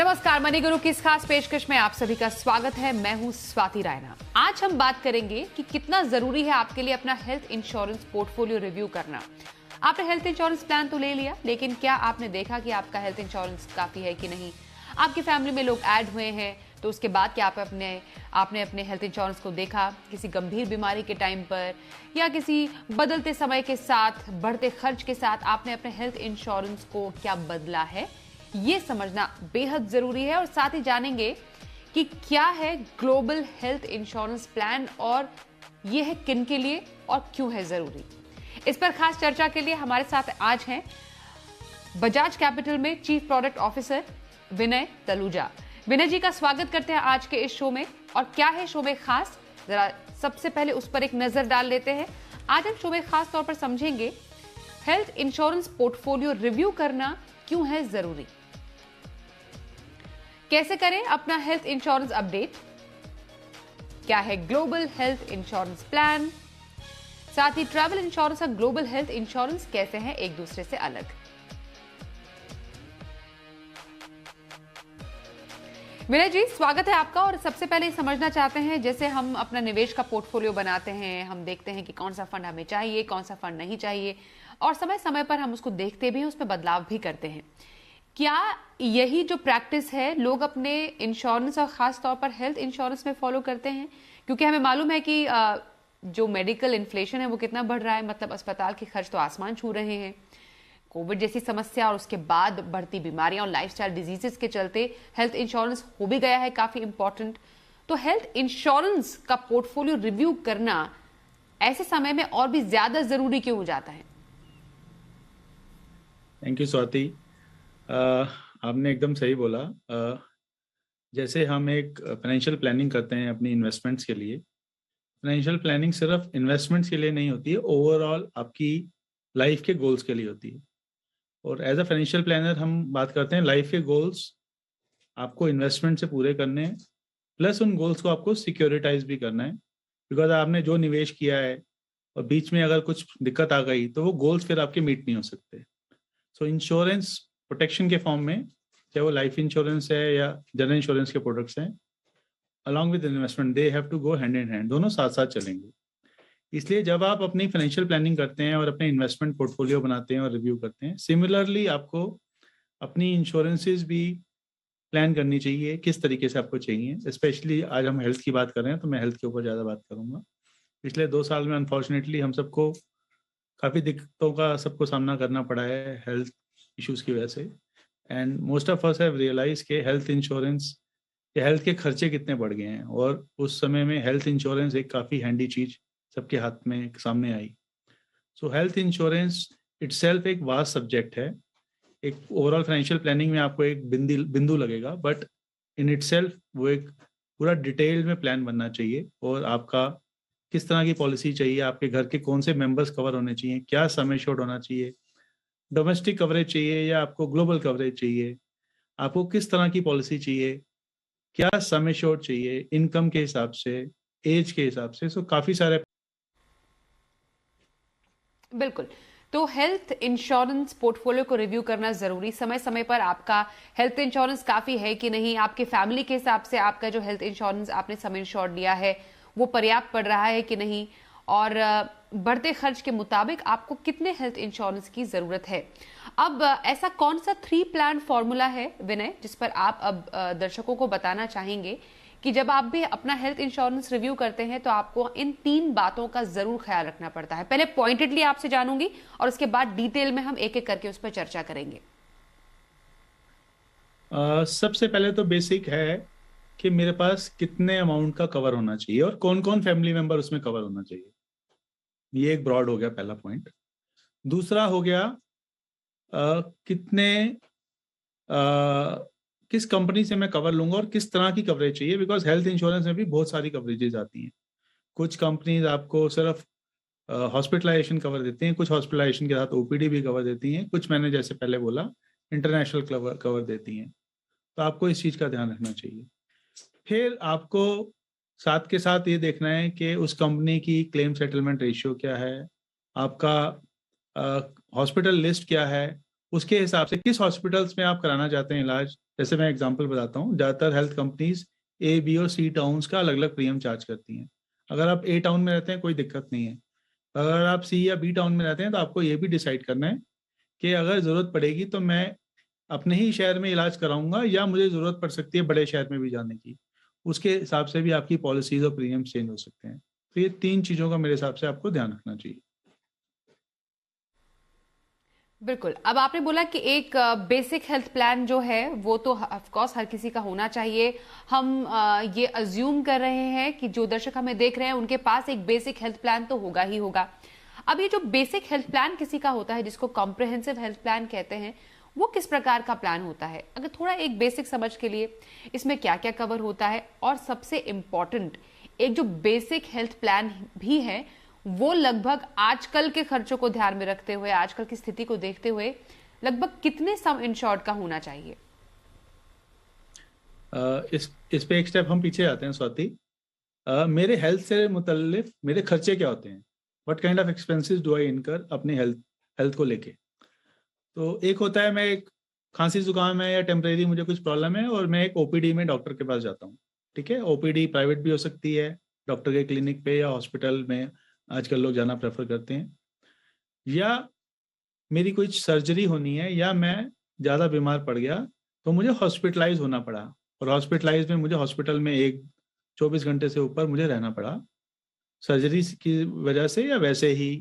नमस्कार, मनी गुरु की इस खास पेशकश में आप सभी का स्वागत है। मैं हूं स्वाति रायना। आज हम बात करेंगे कि कितना जरूरी है आपके लिए अपना हेल्थ इंश्योरेंस पोर्टफोलियो रिव्यू करना। आपने हेल्थ इंश्योरेंस प्लान तो ले लिया, लेकिन क्या आपने देखा कि आपका हेल्थ इंश्योरेंस काफी है कि नहीं? आपकी फैमिली में लोग ऐड हुए हैं तो उसके बाद क्या आपने अपने हेल्थ इंश्योरेंस को देखा किसी गंभीर बीमारी के टाइम पर, या किसी बदलते समय के साथ बढ़ते खर्च के साथ आपने अपने हेल्थ इंश्योरेंस को क्या बदला है? ये समझना बेहद जरूरी है। और साथ ही जानेंगे कि क्या है ग्लोबल हेल्थ इंश्योरेंस प्लान और ये है किन के लिए और क्यों है जरूरी। इस पर खास चर्चा के लिए हमारे साथ आज हैं बजाज कैपिटल में चीफ प्रोडक्ट ऑफिसर विनय तलूजा। विनय जी का स्वागत करते हैं आज के इस शो में। और क्या है शो में खास, जरा सबसे पहले उस पर एक नजर डाल लेते हैं। आज हम शो में खास तौर पर समझेंगे हेल्थ इंश्योरेंस पोर्टफोलियो रिव्यू करना क्यों है जरूरी, कैसे करें अपना हेल्थ इंश्योरेंस अपडेट, क्या है ग्लोबल हेल्थ इंश्योरेंस प्लान, साथ ही ट्रैवल इंश्योरेंस और ग्लोबल हेल्थ इंश्योरेंस कैसे हैं एक दूसरे से अलग। विनय जी, स्वागत है आपका। और सबसे पहले समझना चाहते हैं, जैसे हम अपना निवेश का पोर्टफोलियो बनाते हैं, हम देखते हैं कि कौन सा फंड हमें चाहिए, कौन सा फंड नहीं चाहिए, और समय समय पर हम उसको देखते भी हैं, उसमें बदलाव भी करते हैं। क्या यही जो प्रैक्टिस है लोग अपने इंश्योरेंस और खास तौर पर हेल्थ इंश्योरेंस में फॉलो करते हैं? क्योंकि हमें मालूम है कि जो मेडिकल इन्फ्लेशन है वो कितना बढ़ रहा है, मतलब अस्पताल के खर्च तो आसमान छू रहे हैं। कोविड जैसी समस्या और उसके बाद बढ़ती बीमारियां और लाइफस्टाइल डिजीजेस के चलते हेल्थ इंश्योरेंस हो भी गया है काफी इंपॉर्टेंट। तो हेल्थ इंश्योरेंस का पोर्टफोलियो रिव्यू करना ऐसे समय में और भी ज्यादा जरूरी क्यों हो जाता है? Thank you Swati. आपने एकदम सही बोला। जैसे हम एक फाइनेंशियल प्लानिंग करते हैं अपनी इन्वेस्टमेंट्स के लिए, फाइनेंशियल प्लानिंग सिर्फ इन्वेस्टमेंट्स के लिए नहीं होती है, ओवरऑल आपकी लाइफ के गोल्स के लिए होती है। और एज अ फाइनेंशियल प्लानर हम बात करते हैं लाइफ के गोल्स आपको इन्वेस्टमेंट से पूरे करने हैं, प्लस उन गोल्स को आपको सिक्योरिटाइज भी करना है। बिकॉज आपने जो निवेश किया है और बीच में अगर कुछ दिक्कत आ गई तो वो गोल्स फिर आपके मीट नहीं हो सकते। सो इंश्योरेंस प्रोटेक्शन के फॉर्म में, चाहे वो लाइफ इंश्योरेंस है या जनरल इंश्योरेंस के प्रोडक्ट्स हैं, along with investment they have to go hand in hand, दोनों साथ साथ चलेंगे। इसलिए जब आप अपनी फाइनेंशियल प्लानिंग करते हैं और अपने इन्वेस्टमेंट पोर्टफोलियो बनाते हैं और रिव्यू करते हैं, सिमिलरली आपको अपनी इंश्योरेंसेज भी प्लान करनी चाहिए किस तरीके से आपको चाहिए। स्पेशली आज हम हेल्थ की बात कर रहे हैं तो मैं हेल्थ के ऊपर ज़्यादा बात करूंगा। पिछले 2 साल में अनफॉर्चुनेटली हम सबको काफ़ी दिक्कतों का सबको सामना करना पड़ा है हेल्थ इश्यूज की वजह से। And most of us have realize के हेल्थ इंश्योरेंस या हेल्थ के खर्चे कितने बढ़ गए हैं, और उस समय में हेल्थ इंश्योरेंस एक काफ़ी हैंडी चीज सबके हाथ में सामने आई। सो हेल्थ इंश्योरेंस इटसेल्फ एक वास्ट सब्जेक्ट है। एक ओवरऑल फाइनेंशियल प्लानिंग में आपको एक बिंदु लगेगा, बट इन इटसेल्फ वो एक पूरा डिटेल में प्लान बनना चाहिए। और आपका किस तरह की पॉलिसी चाहिए, आपके घर के कौन से मेंबर्स कवर होने चाहिए, क्या सम एश्योर्ड होना चाहिए, डोमेस्टिक कवरेज चाहिए या आपको ग्लोबल कवरेज चाहिए, आपको किस तरह की पॉलिसी चाहिए, क्या सम एश्योर्ड चाहिए, इनकम के हिसाब से, एज के हिसाब से। सो काफी सारे। बिल्कुल। तो हेल्थ इंश्योरेंस पोर्टफोलियो को रिव्यू करना जरूरी, समय समय पर आपका हेल्थ इंश्योरेंस काफी है कि नहीं, आपके फैमिली के हिसाब से आपका जो हेल्थ इंश्योरेंस आपने सम इंश्योर्ड लिया है वो पर्याप्त पड़ रहा है कि नहीं, और बढ़ते खर्च के मुताबिक आपको कितने हेल्थ इंश्योरेंस की जरूरत है। अब ऐसा कौन सा 3 प्लान फॉर्मूला है विनय जिस पर आप अब दर्शकों को बताना चाहेंगे कि जब आप भी अपना हेल्थ इंश्योरेंस रिव्यू करते हैं तो आपको इन 3 बातों का जरूर ख्याल रखना पड़ता है? पहले पॉइंटेडली आपसे जानूंगी और उसके बाद डिटेल में हम एक एक करके उस पर चर्चा करेंगे। सबसे पहले तो बेसिक है कि मेरे पास कितने अमाउंट का कवर होना चाहिए और कौन कौन फैमिली मेंबर उसमें कवर होना चाहिए। ये एक ब्रॉड हो गया पहला पॉइंट। दूसरा हो गया कितने किस कंपनी से मैं कवर लूंगा और किस तरह की कवरेज चाहिए। बिकॉज हेल्थ इंश्योरेंस में भी बहुत सारी कवरेजेस आती हैं। कुछ कंपनीज आपको सिर्फ हॉस्पिटलाइजेशन कवर देती हैं, कुछ हॉस्पिटलाइजेशन के साथ ओपीडी भी कवर देती हैं, कुछ मैंने जैसे पहले बोला इंटरनेशनल कवर देती हैं। तो आपको इस चीज़ का ध्यान रखना चाहिए। फिर आपको साथ के साथ ये देखना है कि उस कंपनी की क्लेम सेटलमेंट रेशियो क्या है, आपका हॉस्पिटल लिस्ट क्या है, उसके हिसाब से किस हॉस्पिटल्स में आप कराना चाहते हैं इलाज। जैसे मैं एग्जांपल बताता हूँ, ज़्यादातर हेल्थ कंपनीज ए, बी और सी टाउन्स का अलग अलग प्रीमियम चार्ज करती हैं। अगर आप ए टाउन में रहते हैं कोई दिक्कत नहीं है, अगर आप सी या बी टाउन में रहते हैं तो आपको ये भी डिसाइड करना है कि अगर ज़रूरत पड़ेगी तो मैं अपने ही शहर में इलाज कराऊंगा या मुझे ज़रूरत पड़ सकती है बड़े शहर में भी जाने की। उसके हिसाब से भी आपकी पॉलिसीज और प्रीमियम चेंज हो सकते हैं। तो ये 3 चीज़ों का मेरे हिसाब से आपको ध्यान रखना चाहिए। बिल्कुल। अब आपने बोला कि एक बेसिक हेल्थ प्लान जो है वो तो ऑफ कोर्स हर किसी का होना चाहिए। हम ये अज्यूम कर रहे हैं कि जो दर्शक हमें देख रहे हैं उनके पास एक बेसिक हेल्थ प्लान तो होगा ही होगा। अब ये जो बेसिक हेल्थ प्लान किसी का होता है, जिसको कॉम्प्रिहेंसिव हेल्थ प्लान कहते हैं, वो किस प्रकार का प्लान होता है? अगर थोड़ा एक बेसिक समझ के लिए इसमें क्या क्या कवर होता है, और सबसे इम्पोर्टेंट एक जो बेसिक हेल्थ प्लान भी है वो लगभग आजकल के खर्चों को ध्यान में रखते हुए, आजकल की स्थिति को देखते हुए लगभग कितने सम इंश्योर्ड का होना चाहिए? इस पे एक स्टेप हम पीछे आते हैं स्वाति। मेरे हेल्थ से मुतल्लिफ मेरे खर्चे क्या होते हैं, what kind of expenses do I इनकर अपने हेल्थ हेल्थ को लेके। तो एक होता है, मैं एक खांसी जुकाम है या टेम्परेरी मुझे कुछ प्रॉब्लम है और मैं एक ओपीडी में डॉक्टर के पास जाता हूँ। ठीक है, ओपीडी प्राइवेट भी हो सकती है, डॉक्टर के क्लिनिक पे या हॉस्पिटल में आजकल लोग जाना प्रेफर करते हैं। या मेरी कोई सर्जरी होनी है या मैं ज़्यादा बीमार पड़ गया तो मुझे हॉस्पिटलाइज होना पड़ा, और हॉस्पिटलाइज में मुझे हॉस्पिटल में 24 घंटे से ऊपर मुझे रहना पड़ा सर्जरी की वजह से या वैसे ही।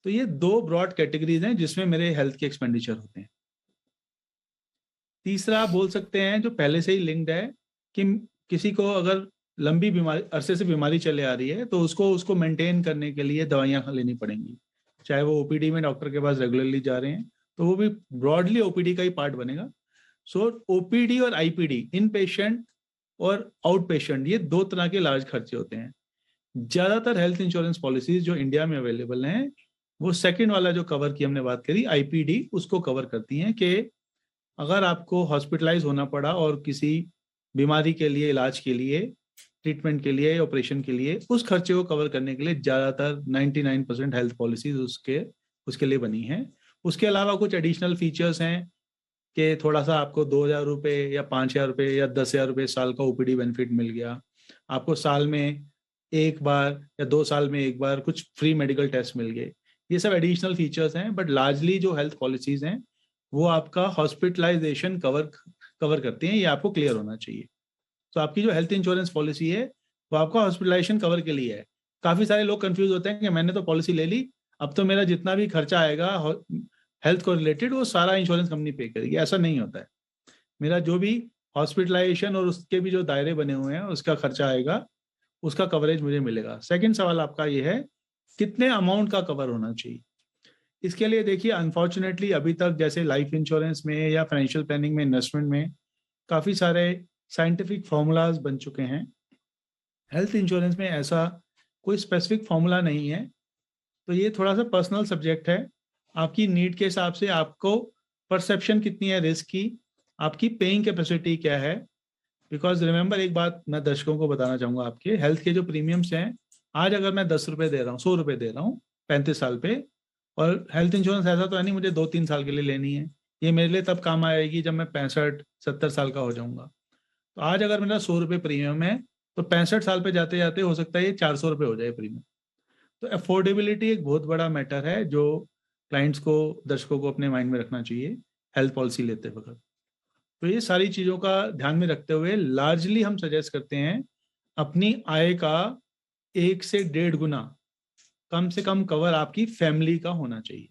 तो ये 2 ब्रॉड कैटेगरीज हैं जिसमें मेरे हेल्थ के एक्सपेंडिचर होते हैं। तीसरा आप बोल सकते हैं जो पहले से ही लिंक्ड है, कि किसी को अगर लंबी बीमारी, अरसे से बीमारी चले आ रही है तो उसको मेंटेन करने के लिए दवाइयाँ लेनी पड़ेंगी। चाहे वो ओपीडी में डॉक्टर के पास रेगुलरली जा रहे हैं तो वो भी ब्रॉडली ओपीडी का ही पार्ट बनेगा। सो ओपीडी और आईपीडी, इन पेशेंट और आउट पेशेंट, ये 2 तरह के लार्ज खर्चे होते हैं। ज़्यादातर हेल्थ इंश्योरेंस पॉलिसीज जो इंडिया में अवेलेबल हैं वो सेकंड वाला जो कवर की हमने बात करी आईपीडी, उसको कवर करती हैं कि अगर आपको हॉस्पिटलाइज होना पड़ा और किसी बीमारी के लिए, इलाज के लिए, ट्रीटमेंट के लिए, ऑपरेशन के लिए, उस खर्चे को कवर करने के लिए ज़्यादातर 99% हेल्थ पॉलिसीज उसके लिए बनी हैं। उसके अलावा कुछ एडिशनल फीचर्स हैं कि थोड़ा सा आपको 2,000 रुपये या 5,000 रुपये या 10,000 रुपये साल का ओपीडी बेनिफिट मिल गया, आपको साल में एक बार या 2 साल में एक बार कुछ फ्री मेडिकल टेस्ट मिल गए। ये सब एडिशनल फीचर्स हैं, बट लार्जली जो हेल्थ पॉलिसीज हैं वो आपका हॉस्पिटलाइजेशन कवर करती हैं। ये आपको क्लियर होना चाहिए। तो आपकी जो हेल्थ इंश्योरेंस पॉलिसी है वो आपका हॉस्पिटलाइजेशन कवर के लिए है। काफ़ी सारे लोग कंफ्यूज होते हैं कि मैंने तो पॉलिसी ले ली, अब तो मेरा जितना भी खर्चा आएगा हेल्थ को रिलेटेड वो सारा इंश्योरेंस कंपनी पे करेगी। ऐसा नहीं होता है। मेरा जो भी हॉस्पिटलाइजेशन और उसके भी जो दायरे बने हुए हैं उसका खर्चा आएगा, उसका कवरेज मुझे मिलेगा। सेकंड सवाल आपका ये है कितने अमाउंट का कवर होना चाहिए। इसके लिए देखिए, अनफॉर्चुनेटली अभी तक जैसे लाइफ इंश्योरेंस में या फाइनेंशियल प्लानिंग में, इन्वेस्टमेंट में काफ़ी सारे साइंटिफिक फार्मूलाज बन चुके हैं। हेल्थ इंश्योरेंस में ऐसा कोई स्पेसिफिक फार्मूला नहीं है, तो ये थोड़ा सा पर्सनल सब्जेक्ट है। आपकी नीड के हिसाब से आपको परसेप्शन कितनी है रिस्क की, आपकी पेइंग कैपेसिटी क्या है। बिकॉज रिमेंबर, एक बात मैं दर्शकों को बताना चाहूँगा, आपके हेल्थ के जो प्रीमियम्स हैं, आज अगर मैं 10 रुपये दे रहा हूँ, 100 रुपये दे रहा हूँ 35 साल पे, और हेल्थ इंश्योरेंस ऐसा तो है नहीं मुझे 2-3 साल के लिए लेनी है, ये मेरे लिए तब काम आएगी जब मैं 65-70 साल का हो जाऊंगा। तो आज अगर मेरा 100 रुपये प्रीमियम है तो 65 साल पे जाते जाते हो सकता है ये 400 रुपये हो जाए प्रीमियम। तो अफोर्डेबिलिटी एक बहुत बड़ा मैटर है जो क्लाइंट्स को, दर्शकों को अपने माइंड में रखना चाहिए हेल्थ पॉलिसी लेते वक्त। तो ये सारी चीज़ों का ध्यान में रखते हुए लार्जली हम सजेस्ट करते हैं अपनी आय का 1 से 1.5 गुना कम से कम कवर आपकी फैमिली का होना चाहिए।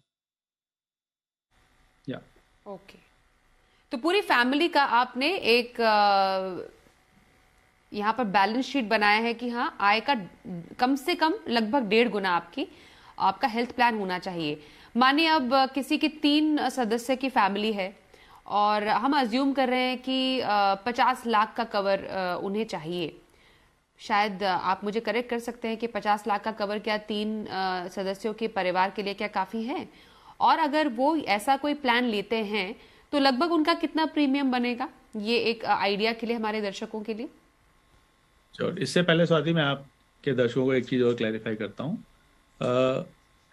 या ओके, तो पूरी फैमिली का आपने एक यहाँ पर बैलेंस शीट बनाया है कि हाँ, आय का कम से कम लगभग 1.5 गुना आपका हेल्थ प्लान होना चाहिए। मानिए अब किसी की 3 सदस्य की फैमिली है और हम अज्यूम कर रहे हैं कि 50 लाख का कवर उन्हें चाहिए। शायद आप मुझे करेक्ट कर सकते हैं कि 50 लाख का कवर क्या 3 सदस्यों के परिवार के लिए क्या काफ़ी है? और अगर वो ऐसा कोई प्लान लेते हैं तो लगभग उनका कितना प्रीमियम बनेगा, ये एक आइडिया के लिए हमारे दर्शकों के लिए। इससे पहले स्वाति, मैं आपके दर्शकों को एक चीज़ और क्लैरिफाई करता हूँ।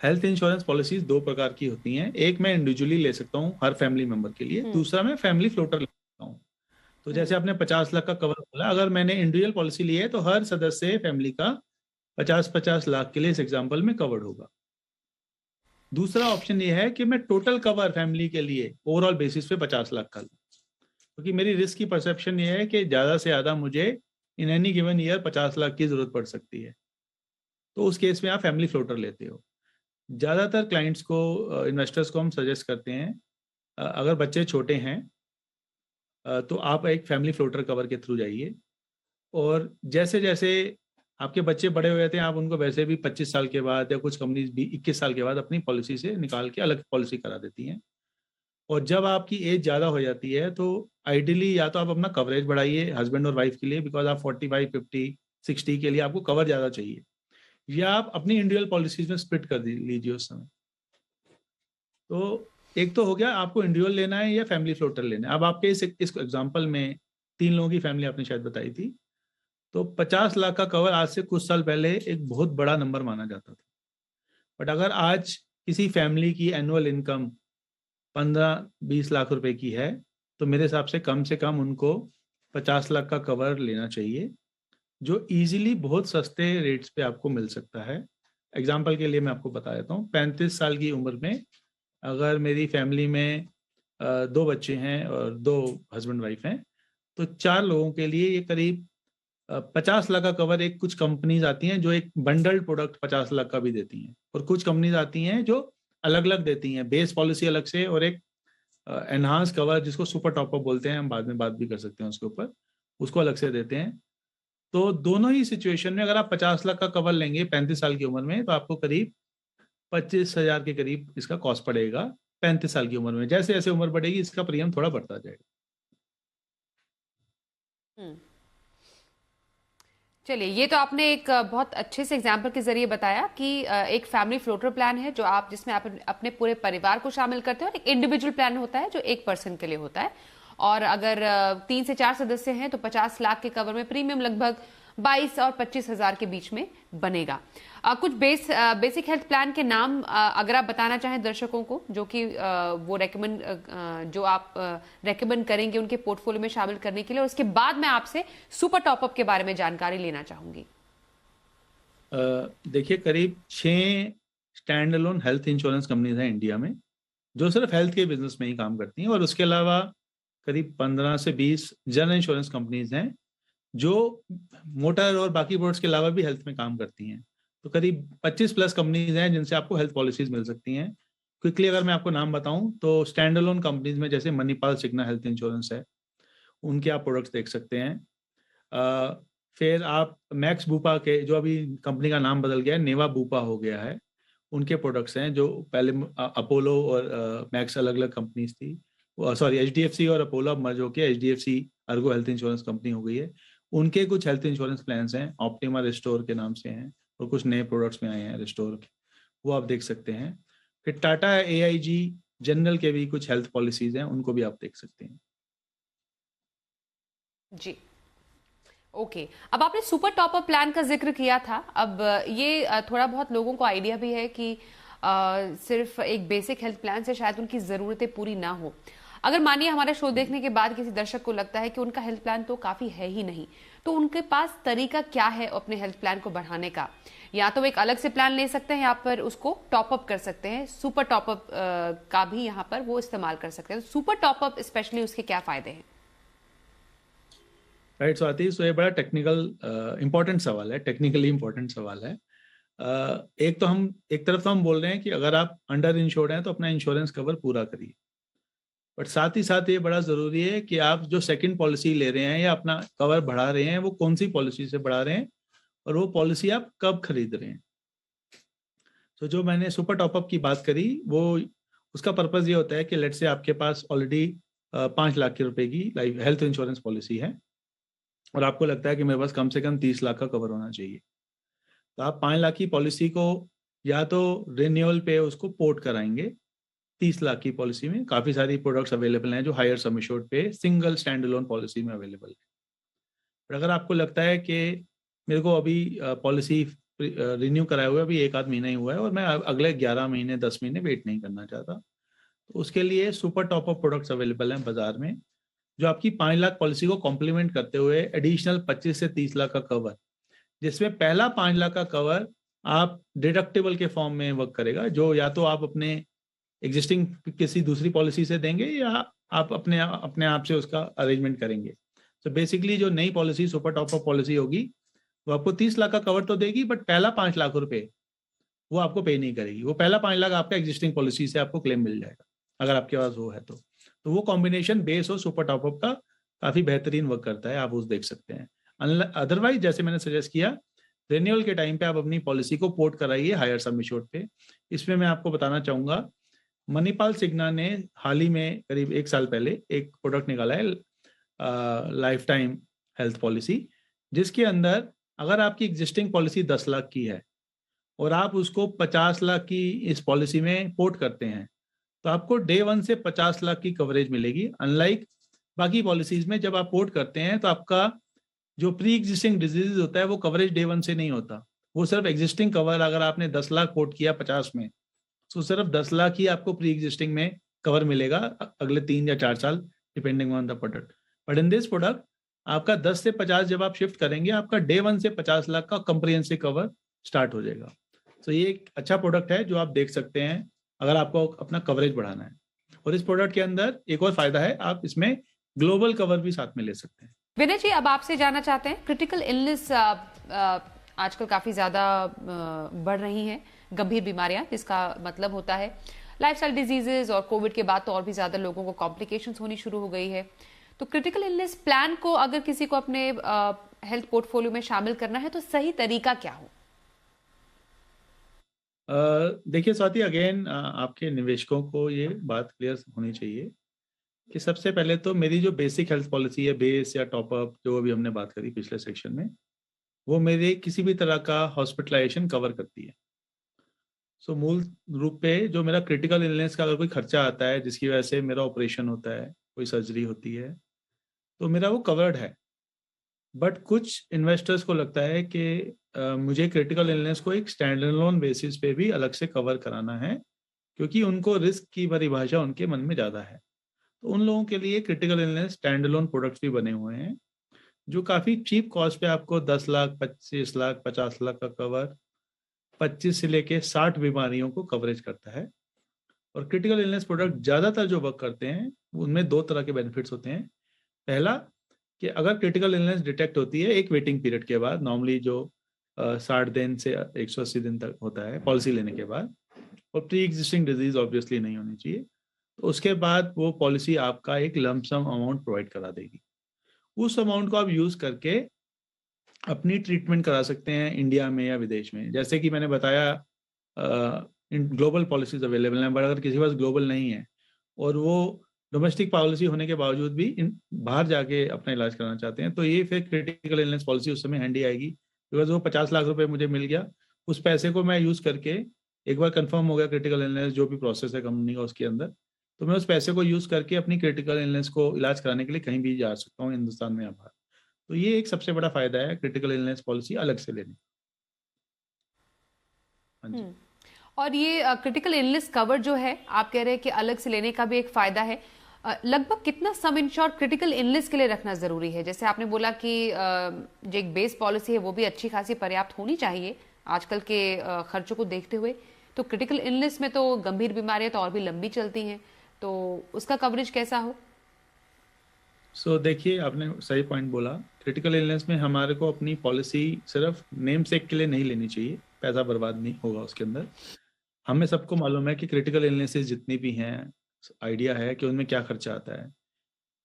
हेल्थ इंश्योरेंस पॉलिसीज दो प्रकार की होती हैं। एक मैं इंडिविजुअली ले सकता हूँ हर फैमिली मेंबर के लिए, दूसरा मैं फैमिली फ्लोटर ले सकता हूँ। तो जैसे आपने 50 लाख का कवर बोला, अगर मैंने इंडिविजुअल पॉलिसी ली है तो हर सदस्य फैमिली का 50-50 लाख के लिए इस एग्जाम्पल में कवर्ड होगा। दूसरा ऑप्शन ये है कि मैं टोटल कवर फैमिली के लिए ओवरऑल बेसिस पे 50 लाख का लूँ, क्योंकि मेरी रिस्क की परसेप्शन ये है कि ज़्यादा से ज़्यादा मुझे in any given year 50 lakh की ज़रूरत पड़ सकती है। तो उस केस में आप फैमिली फ्लोटर लेते हो। ज़्यादातर क्लाइंट्स को, इन्वेस्टर्स को हम सजेस्ट करते हैं, अगर बच्चे छोटे हैं तो आप एक फैमिली फ्लोटर कवर के थ्रू जाइए, और जैसे जैसे आपके बच्चे बड़े हो जाते हैं आप उनको वैसे भी 25 साल के बाद या कुछ कंपनीज भी 21 साल के बाद अपनी पॉलिसी से निकाल के अलग पॉलिसी करा देती हैं। और जब आपकी एज ज़्यादा हो जाती है तो आइडियली या तो आप अपना कवरेज बढ़ाइए हस्बैंड और वाइफ के लिए, बिकॉज आप 45, 50, 60 के लिए आपको कवर ज़्यादा चाहिए, या आप अपनी इंडिविजुअल पॉलिसीज में स्प्लिट कर लीजिए उस समय। तो एक तो हो गया आपको इंडिविजुअल लेना है या फैमिली फ्लोटर लेना है। अब आपके इस एग्जाम्पल में 3 लोगों की फैमिली आपने शायद बताई थी, तो 50 लाख का कवर आज से कुछ साल पहले एक बहुत बड़ा नंबर माना जाता था। बट अगर आज किसी फैमिली की एनुअल इनकम 15-20 लाख रुपए की है, तो मेरे हिसाब से कम उनको 50 लाख का कवर लेना चाहिए, जो इजीली बहुत सस्ते रेट्स पे आपको मिल सकता है। एग्जाम्पल के लिए मैं आपको बता देता हूँ, 35 साल की उम्र में अगर मेरी फैमिली में 2 बच्चे हैं और 2 हस्बैंड वाइफ हैं, तो 4 लोगों के लिए ये करीब 50 लाख का कवर। एक कुछ कंपनीज आती हैं जो एक बंडल्ड प्रोडक्ट 50 लाख का भी देती हैं, और कुछ कंपनीज आती हैं जो अलग अलग देती हैं, बेस पॉलिसी अलग से और एक एनहांस कवर जिसको सुपर टॉपअप बोलते हैं, हम बाद में बात भी कर सकते हैं उसके ऊपर, उसको अलग से देते हैं। तो दोनों ही सिचुएशन में अगर आप 50 लाख का कवर लेंगे 35 साल की उम्र में, तो आपको करीब 25,000 के करीब इसका कॉस्ट पड़ेगा 35 साल की उम्र में। जैसे जैसे उम्र बढ़ेगी इसका प्रीमियम थोड़ा बढ़ता जाएगा। चलिए, ये तो आपने एक बहुत अच्छे से एग्जाम्पल के जरिए बताया कि एक फैमिली फ्लोटर प्लान है जो आप जिसमें आप अपने पूरे परिवार को शामिल करते हैं, और एक इंडिविजुअल प्लान होता है जो एक पर्सन के लिए होता है। और अगर 3 से 4 सदस्य हैं तो 50 लाख के कवर में प्रीमियम लगभग 22 और 25,000 के बीच में बनेगा। कुछ बेसिक हेल्थ प्लान के नाम अगर आप बताना चाहें दर्शकों को, जो कि वो जो आप रेकमेंड करेंगे उनके पोर्टफोलियो में शामिल करने के लिए, और उसके बाद मैं आपसे सुपर टॉपअप के बारे में जानकारी लेना चाहूंगी। देखिए, करीब 6 stand alone health insurance companies हैं इंडिया में जो सिर्फ हेल्थ के बिजनेस में ही काम करती हैं, और उसके अलावा करीब 15 से 20 जनरल इंश्योरेंस कंपनीज हैं जो मोटर और बाकी प्रोडक्ट्स के अलावा भी हेल्थ में काम करती हैं। तो करीब 25 प्लस कंपनीज हैं जिनसे आपको हेल्थ पॉलिसीज मिल सकती हैं। क्विकली अगर मैं आपको नाम बताऊं तो स्टैंड अलोन कंपनीज में जैसे मणिपाल सिग्ना हेल्थ इंश्योरेंस है, उनके आप प्रोडक्ट्स देख सकते हैं। फिर आप मैक्स बूपा के, जो अभी कंपनी का नाम बदल गया है, नेवा बूपा हो गया है, उनके प्रोडक्ट्स हैं। जो पहले अपोलो और मैक्स अलग अलग कंपनीज थी, सॉरी एचडीएफसी और अपोलो अब मर्ज होकर HDFC Ergo health insurance company हो गई है। उनके कुछ हेल्थ इंश्योरेंस प्लान्स हैं, ऑप्टिमा रिस्टोर के नाम से हैं, और कुछ नए प्रोडक्ट्स में आए हैं रिस्टोर के, वो आप देख सकते हैं। फिर टाटा एआईजी जनरल के भी कुछ हेल्थ पॉलिसीज हैं, उनको भी आप देख सकते हैं। जी, ओके। अब आपने सुपर टॉपअप प्लान का जिक्र किया था। अब ये थोड़ा बहुत लोगों को आइडिया भी है कि सिर्फ एक बेसिक हेल्थ प्लान से शायद उनकी जरूरतें पूरी ना हो। अगर मानिए हमारा शो देखने के बाद किसी दर्शक को लगता है कि उनका हेल्थ प्लान तो काफी है ही नहीं, तो उनके पास तरीका क्या है अपने हेल्थ प्लान को बढ़ाने का? या तो एक अलग से प्लान ले सकते हैं, या पर उसको टॉपअप कर सकते हैं। सुपर टॉपअप का भी यहाँ पर वो इस्तेमाल कर सकते हैं। तो सुपर टॉपअप स्पेशली उसके क्या फायदे हैं? राइट स्वाति, सो ये बड़ा टेक्निकल इंपॉर्टेंट सवाल है, टेक्निकली इंपॉर्टेंट सवाल है। एक तरफ तो हम बोल रहे हैं कि अगर आप अंडर इंश्योर्ड हैं तो अपना इंश्योरेंस कवर पूरा करिए, बट साथ ही साथ ये बड़ा ज़रूरी है कि आप जो सेकंड पॉलिसी ले रहे हैं या अपना कवर बढ़ा रहे हैं वो कौन सी पॉलिसी से बढ़ा रहे हैं, और वो पॉलिसी आप कब खरीद रहे हैं। तो जो मैंने सुपर टॉपअप की बात करी, वो उसका पर्पज़ ये होता है कि लेट से आपके पास ऑलरेडी 5 लाख के रुपए की लाइफ हेल्थ इंश्योरेंस पॉलिसी है, और आपको लगता है कि मेरे पास कम से कम 30 लाख का कवर होना चाहिए। तो आप 5 लाख की पॉलिसी को या तो रिन्यूअल पे उसको पोर्ट कराएंगे 30 लाख की पॉलिसी में। काफ़ी सारी प्रोडक्ट्स अवेलेबल हैं जो हायर सम एश्योर्ड पे सिंगल स्टैंड अलोन पॉलिसी में अवेलेबल है। पर अगर आपको लगता है कि मेरे को अभी पॉलिसी रिन्यू कराए हुए अभी 1 आध महीना ही हुआ है और मैं अगले 11 महीने 10 महीने वेट नहीं करना चाहता। तो उसके लिए super top up products available हैं बाजार में, जो आपकी 5 लाख पॉलिसी को कॉम्प्लीमेंट करते हुए एडिशनल 25 से 30 लाख का कवर, जिसमें पहला 5 लाख का कवर आप डिडक्टिबल के फॉर्म में वर्क करेगा, जो या तो आप अपने एग्जिस्टिंग किसी दूसरी पॉलिसी से देंगे या आप अपने आप से उसका अरेंजमेंट करेंगे। तो बेसिकली जो नई policy super top up policy होगी वो आपको 30 लाख का कवर तो देगी, बट पहला 5 लाख रुपए वो आपको पे नहीं करेगी। वो पहला 5 लाख आपका एग्जिस्टिंग पॉलिसी से आपको क्लेम मिल जाएगा अगर आपके पास वो है तो वो कॉम्बिनेशन बेस और सुपर टॉप अप का काफी बेहतरीन वर्क करता है, आप उस देख सकते हैं। अदरवाइज जैसे मैंने सजेस्ट किया, रिन्यूअल के टाइम पे आप अपनी पॉलिसी को पोर्ट कराइए हायर सम एश्योर्ड पे। इसमें मैं आपको बताना चाहूंगा, मणिपाल सिग्ना ने हाल ही में करीब 1 साल पहले एक प्रोडक्ट निकाला है, लाइफ टाइम हेल्थ पॉलिसी, जिसके अंदर अगर आपकी एग्जिस्टिंग पॉलिसी 10 लाख की है और आप उसको 50 लाख की इस पॉलिसी में पोर्ट करते हैं, तो आपको डे 1 से 50 लाख की कवरेज मिलेगी। अनलाइक बाकी पॉलिसीज में जब आप पोर्ट करते हैं तो आपका जो प्री एग्जिस्टिंग डिजीज होता है वो कवरेज डे 1 से नहीं होता। वो सिर्फ एग्जिस्टिंग कवर, अगर आपने 10 लाख पोर्ट किया 50 में, तो सिर्फ 10 लाख ही आपको प्री एग्जिस्टिंग में कवर मिलेगा अगले 3 या 4 साल, depending on the product. But in this product आपका 10 से 50 जब आप शिफ्ट करेंगे, आपका डे 1 से 50 लाख का कंप्रिहेंसिव कवर स्टार्ट हो जाएगा। तो ये एक अच्छा प्रोडक्ट है जो आप देख सकते हैं अगर आपको अपना कवरेज बढ़ाना है। और इस प्रोडक्ट के अंदर एक और फायदा है, आप इसमें ग्लोबल कवर भी साथ में ले सकते हैं। विनय जी, अब आपसे जानना चाहते हैं, क्रिटिकल इलनेस आजकल काफी ज्यादा बढ़ रही हैं, गंभीर बीमारियां, जिसका मतलब होता है लाइफस्टाइल डिजीजेस, और कोविड के बाद तो और भी ज्यादा लोगों को कॉम्प्लिकेशंस होनी शुरू हो गई है। तो क्रिटिकल इलनेस प्लान को अगर किसी को अपने हेल्थ पोर्टफोलियो में शामिल करना है तो सही तरीका क्या हो? देखिए स्वाति, अगेन आपके निवेशकों को ये बात क्लियर होनी चाहिए कि सबसे पहले तो मेरी जो बेसिक हेल्थ पॉलिसी है, बेस या टॉपअप, जो अभी हमने बात करी पिछले सेक्शन में, वो मेरे किसी भी तरह का हॉस्पिटलाइजेशन कवर करती है। सो मूल रूप पे जो मेरा क्रिटिकल इलनेस का अगर कोई खर्चा आता है जिसकी वजह से मेरा ऑपरेशन होता है, कोई सर्जरी होती है, तो मेरा वो कवर्ड है। बट कुछ इन्वेस्टर्स को लगता है कि मुझे क्रिटिकल इलनेस को एक स्टैंड अलोन बेसिस पे भी अलग से कवर कराना है, क्योंकि उनको रिस्क की परिभाषा उनके मन में ज़्यादा है। तो उन लोगों के लिए critical illness stand alone products भी बने हुए हैं, जो काफ़ी चीप कॉस्ट पे आपको 10 लाख, 25 लाख, 50 लाख का कवर 25 से लेके 60 बीमारियों को कवरेज करता है। और क्रिटिकल इलनेस प्रोडक्ट ज़्यादातर जो वर्क करते हैं उनमें 2 तरह के बेनिफिट्स होते हैं। पहला, कि अगर क्रिटिकल इलनेस डिटेक्ट होती है एक वेटिंग पीरियड के बाद, नॉर्मली जो 60 दिन से 180 दिन तक होता है पॉलिसी लेने के बाद, और प्री एग्जिस्टिंग डिजीज ऑब्वियसली नहीं होनी चाहिए, तो उसके बाद वो पॉलिसी आपका एक लंप सम अमाउंट प्रोवाइड करा देगी। उस अमाउंट को आप यूज़ करके अपनी ट्रीटमेंट करा सकते हैं इंडिया में या विदेश में। जैसे कि मैंने बताया, ग्लोबल पॉलिसीज अवेलेबल हैं, बट अगर किसी के पास ग्लोबल नहीं है और वो डोमेस्टिक पॉलिसी होने के बावजूद भी बाहर जाके अपना इलाज कराना चाहते हैं, तो ये फिर क्रिटिकल इलनेस पॉलिसी उस समय हैंडी आएगी, बिकॉज वो 50 लाख रुपए मुझे मिल गया, उस पैसे को मैं यूज़ करके, एक बार कंफर्म हो गया क्रिटिकल इलनेस जो भी प्रोसेस है कंपनी का उसके अंदर, तो मैं उस पैसे को यूज़ करके अपनी क्रिटिकल इलनेस को इलाज कराने के लिए कहीं भी जा सकता हूँ हिंदुस्तान में या बाहर। तो ये एक सबसे बड़ा फायदा है क्रिटिकल इलनेस पॉलिसी अलग से लेने। हाँ जी। और ये क्रिटिकल इलनेस कवर जो है, आप कह रहे हैं कि अलग से लेने का भी एक फायदा है। लगभग कितना सम इंश्योर क्रिटिकल इलनेस के लिए रखना जरूरी है? जैसे आपने बोला कि जो एक बेस पॉलिसी है वो भी अच्छी खासी पर्याप्त होनी चाहिए आजकल के खर्चों को देखते हुए, तो क्रिटिकल इलनेस में तो गंभीर बीमारियां तो और भी लंबी चलती हैं, तो उसका कवरेज कैसा हो? देखिए, आपने सही पॉइंट बोला। क्रिटिकल इलनेस में हमारे को अपनी पॉलिसी सिर्फ नेम सेक के लिए नहीं लेनी चाहिए, पैसा बर्बाद नहीं होगा उसके अंदर। हमें सबको मालूम है कि क्रिटिकल इलनेसेस जितनी भी हैं, आइडिया है कि उनमें क्या खर्चा आता है।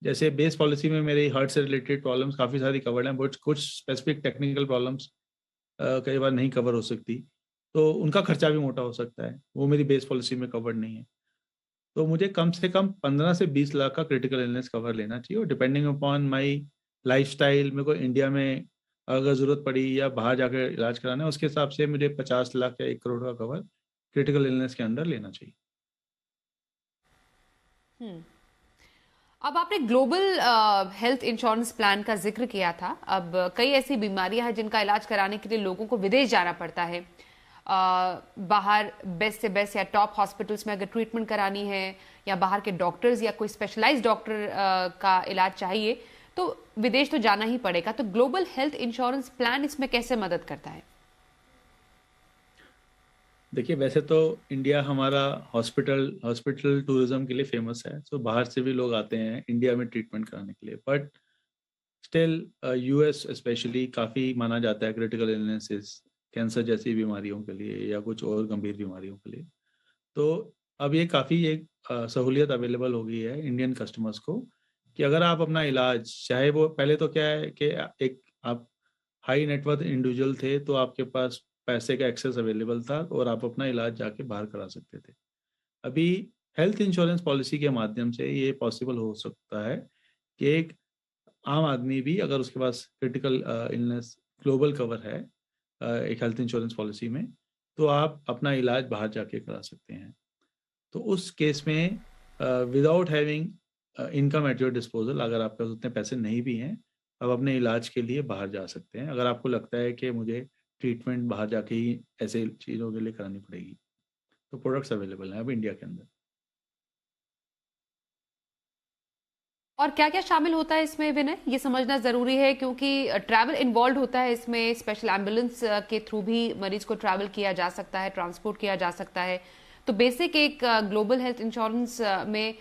जैसे बेस पॉलिसी में मेरी हार्ट से रिलेटेड प्रॉब्लम्स काफ़ी सारी कवर्ड हैं, बट कुछ स्पेसिफिक टेक्निकल प्रॉब्लम्स कई बार नहीं कवर हो सकती, तो उनका खर्चा भी मोटा हो सकता है, वो मेरी बेस पॉलिसी में कवर्ड नहीं है। तो मुझे कम से कम 15 से 20 लाख का क्रिटिकल इलनेस कवर लेना चाहिए, और डिपेंडिंग अपॉन माई लाइफस्टाइल, मेरे को इंडिया में अगर ज़रूरत पड़ी या बाहर जाकर इलाज कराना है, उसके हिसाब से मुझे 50 लाख या 1 करोड़ का कवर क्रिटिकल इलनेस के अंदर लेना चाहिए। अब आपने ग्लोबल हेल्थ इंश्योरेंस प्लान का जिक्र किया था। अब कई ऐसी बीमारियां हैं जिनका इलाज कराने के लिए लोगों को विदेश जाना पड़ता है। बाहर बेस्ट से बेस्ट या टॉप हॉस्पिटल्स में अगर ट्रीटमेंट करानी है या बाहर के डॉक्टर्स या कोई स्पेशलाइज्ड डॉक्टर का इलाज चाहिए तो विदेश तो जाना ही पड़ेगा। तो ग्लोबल हेल्थ इंश्योरेंस प्लान इसमें कैसे मदद करता है? देखिए, वैसे तो इंडिया हमारा हॉस्पिटल टूरिज्म के लिए फेमस है, तो बाहर से भी लोग आते हैं इंडिया में ट्रीटमेंट कराने के लिए। बट स्टिल यूएस स्पेशली काफ़ी माना जाता है क्रिटिकल इलनेसेस, कैंसर जैसी बीमारियों के लिए या कुछ और गंभीर बीमारियों के लिए। तो अब ये काफ़ी एक सहूलियत अवेलेबल हो गई है इंडियन कस्टमर्स को कि अगर आप अपना इलाज, चाहे वो पहले तो क्या है कि एक आप हाई नेटवर्थ इंडिविजुअल थे तो आपके पास पैसे का एक्सेस अवेलेबल था और आप अपना इलाज जाके बाहर करा सकते थे। अभी हेल्थ इंश्योरेंस पॉलिसी के माध्यम से ये पॉसिबल हो सकता है कि एक आम आदमी भी अगर उसके पास क्रिटिकल इलनेस ग्लोबल कवर है एक हेल्थ इंश्योरेंस पॉलिसी में, तो आप अपना इलाज बाहर जाके करा सकते हैं। तो उस केस में without having income at your disposal, अगर आपके पास उतने पैसे नहीं भी हैं, आप अपने इलाज के लिए बाहर जा सकते हैं। अगर आपको लगता है कि मुझे ट्रीटमेंट बाहर जाके ही ऐसे चीज़ों के लिए करानी पड़ेगी, तो प्रोडक्ट्स अवेलेबल हैं अब इंडिया के अंदर। और क्या क्या शामिल होता है इसमें विनय, ये समझना जरूरी है क्योंकि ट्रैवल इन्वॉल्व होता है इसमें। स्पेशल एम्बुलेंस के थ्रू भी मरीज को ट्रैवल किया जा सकता है, ट्रांसपोर्ट किया जा सकता है। तो बेसिक एक ग्लोबल हेल्थ इंश्योरेंस में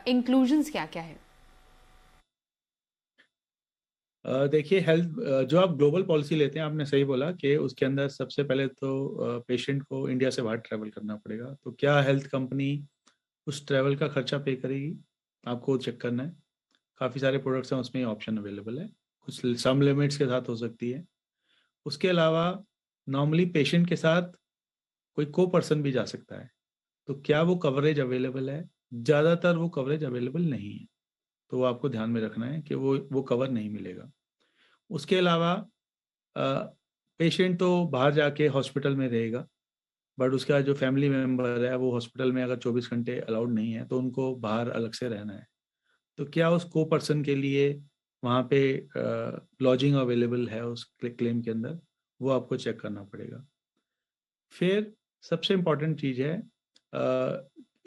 इंक्लूजन्स क्या क्या है? देखिए, हेल्थ जो आप ग्लोबल पॉलिसी लेते हैं, आपने सही बोला कि उसके अंदर सबसे पहले तो पेशेंट को इंडिया से बाहर ट्रैवल करना पड़ेगा। तो क्या हेल्थ कंपनी उस ट्रैवल का खर्चा पे करेगी, आपको चेक करना है। काफ़ी सारे प्रोडक्ट्स हैं, उसमें ऑप्शन अवेलेबल है। कुछ सम लिमिट्स के साथ हो सकती है। उसके अलावा नॉर्मली पेशेंट के साथ कोई को पर्सन भी जा सकता है। तो क्या वो कवरेज अवेलेबल है? ज़्यादातर वो कवरेज अवेलेबल नहीं है, तो वो आपको ध्यान में रखना है कि वो कवर नहीं मिलेगा। उसके अलावा पेशेंट तो बाहर जाके हॉस्पिटल में रहेगा, बट उसका जो फैमिली मेम्बर है वो हॉस्पिटल में अगर 24 घंटे अलाउड नहीं है तो उनको बाहर अलग से रहना है। तो क्या उस को पर्सन के लिए वहाँ पे लॉजिंग अवेलेबल है उस क्लेम के अंदर, वो आपको चेक करना पड़ेगा। फिर सबसे इम्पॉर्टेंट चीज़ है,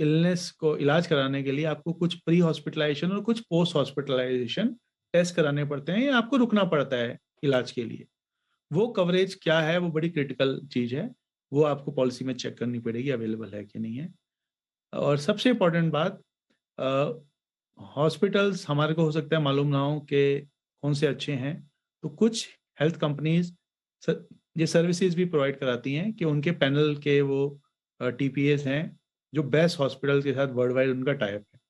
इलनेस को इलाज कराने के लिए आपको कुछ प्री हॉस्पिटलाइजेशन और कुछ पोस्ट हॉस्पिटलाइजेशन टेस्ट कराने पड़ते हैं या आपको रुकना पड़ता है इलाज के लिए। वो कवरेज क्या है, वो बड़ी क्रिटिकल चीज़ है, वो आपको पॉलिसी में चेक करनी पड़ेगी अवेलेबल है कि नहीं है। और सबसे इम्पॉर्टेंट बात, हॉस्पिटल्स हमारे को हो सकता है मालूम ना हो कि कौन से अच्छे हैं, तो कुछ हेल्थ कंपनीज ये सर्विसेज भी प्रोवाइड कराती हैं कि उनके पैनल के वो टीपीएस हैं जो बेस्ट हॉस्पिटल के साथ वर्ल्ड वाइड उनका टाइप है।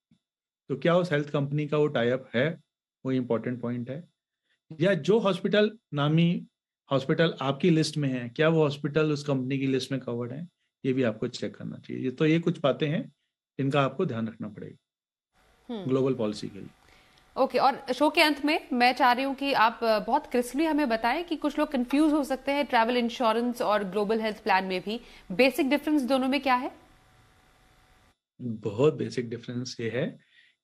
तो क्या उस हेल्थ कंपनी का वो टाइप है, वो इम्पोर्टेंट पॉइंट है। या जो हॉस्पिटल नामी हॉस्पिटल आपकी लिस्ट में है, क्या वो हॉस्पिटल उस कंपनी की लिस्ट में कवर्ड है, ये भी आपको चेक करना चाहिए। तो ये कुछ बातें हैं जिनका आपको ध्यान रखना पड़ेगा ग्लोबल पॉलिसी के लिए। ओके, और शो के अंत में मैं चाह रही हूँ कि आप बहुत क्रिस्पली हमें बताएं कि कुछ लोग कंफ्यूज हो सकते हैं ट्रैवल इंश्योरेंस और ग्लोबल हेल्थ प्लान में भी। बेसिक डिफरेंस दोनों में क्या है? बहुत बेसिक डिफरेंस ये है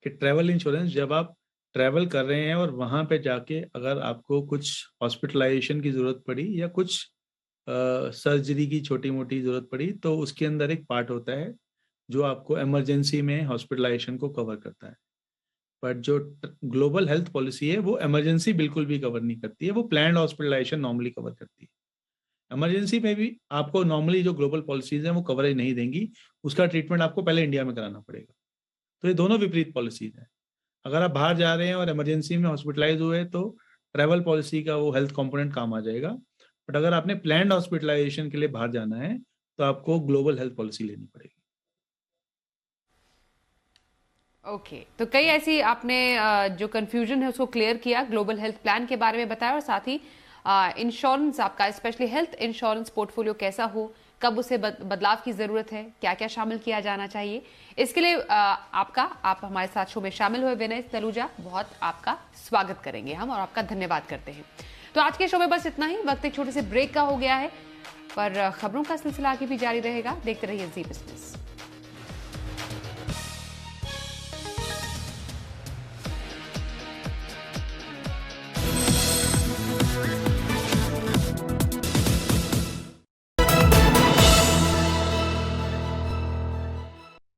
कि ट्रैवल इंश्योरेंस, जब आप ट्रैवल कर रहे हैं और वहाँ पे जाके अगर आपको कुछ हॉस्पिटलाइजेशन की ज़रूरत पड़ी या कुछ सर्जरी की छोटी मोटी ज़रूरत पड़ी, तो उसके अंदर एक पार्ट होता है जो आपको इमरजेंसी में हॉस्पिटलाइजेशन को कवर करता है। बट जो ग्लोबल हेल्थ पॉलिसी है वो इमरजेंसी बिल्कुल भी कवर नहीं करती है, वो प्लान्ड हॉस्पिटलाइजेशन नॉर्मली कवर करती है। इमरजेंसी में भी आपको नॉर्मली जो ग्लोबल पॉलिसीज हैं वो कवरेज नहीं देंगी, उसका ट्रीटमेंट आपको पहले इंडिया में कराना पड़ेगा। तो ये दोनों विपरीत पॉलिसीज हैं। अगर आप बाहर जा रहे हैं और इमरजेंसी में हॉस्पिटलाइज हुए तो ट्रैवल पॉलिसी का वो हेल्थ कंपोनेंट काम आ जाएगा। बट अगर आपने प्लान्ड हॉस्पिटलाइजेशन के लिए बाहर जाना है तो आपको ग्लोबल हेल्थ पॉलिसी लेनी पड़ेगी। ओके, तो कई ऐसी आपने जो कंफ्यूजन है उसको क्लियर किया, ग्लोबल हेल्थ प्लान के बारे में बताया और साथ ही इंश्योरेंस आपका स्पेशली हेल्थ इंश्योरेंस पोर्टफोलियो कैसा हो, कब उसे बदलाव की जरूरत है, क्या क्या शामिल किया जाना चाहिए। इसके लिए आप हमारे साथ शो में शामिल हुए विनय तलूजा, बहुत आपका स्वागत करेंगे हम और आपका धन्यवाद करते हैं। तो आज के शो में बस इतना ही, वक्त एक छोटे से ब्रेक का हो गया है, पर खबरों का सिलसिला आगे भी जारी रहेगा। देखते रहिए जी बिजनेस।